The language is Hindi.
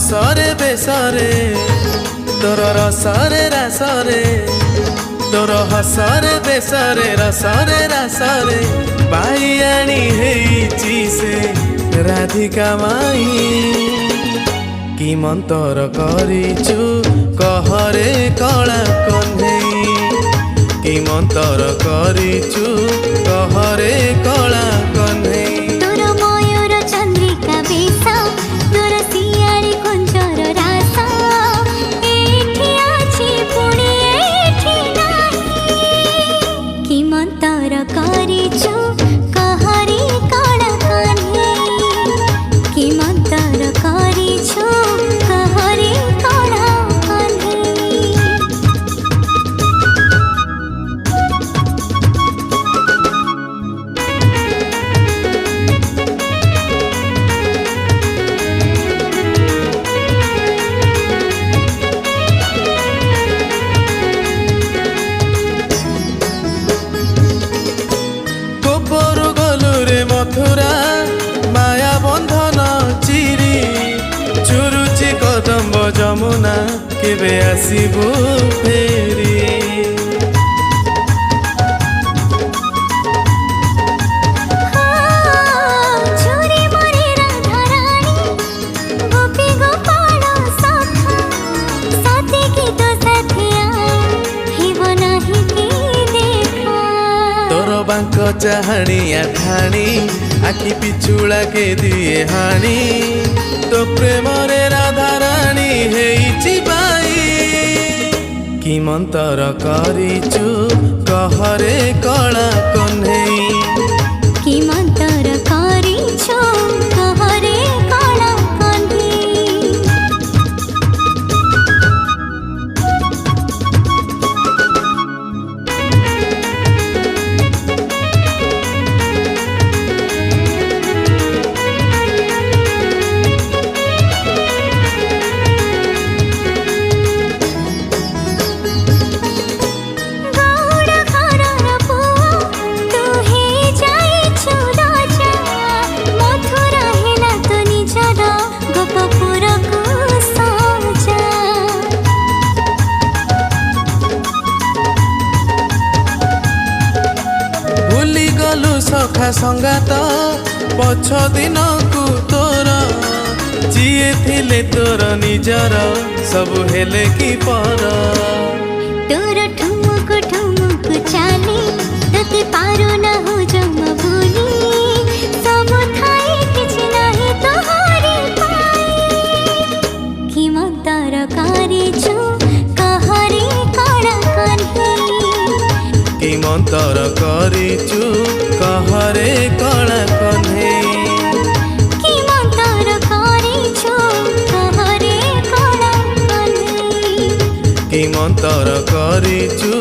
हसरे बेसरे तोर रसरे रसरे तोर हसरे बेसरे रसरे रसरे बाईआणी हेची से राधिका माई कि मंतर करिचु कहरे कला कन्हई कि मंतर करिचु कहरे कला कन्हई मथुरा माया बंधन चिरी चुरुची कदम्ब जमुना केबे आसीबु फेरी बांक चाहणिया ठाणी आखि पिछुड़ा के दिए हाणी तो प्रेम रे राधा रानी हेइची बाई कि मंतर करिचु कहरे कला कन्हई कि मंतर करिचु कहरे कला कन्हई सखा संगात पछ दिन को तोर जिए थिले तोर निजर सब हेले कि पर तोर ठुमुक ठुमुक चाली तते पारो न हो जम भूली सब थाई किछि नाही तोहरे पाई कि मंतर करिचु कहरे कला कन्हई कि मंतर करिचु कहरे कला कन्हई कि मंतर करिचु कहरे कला कन्हई कि मंतर करिचु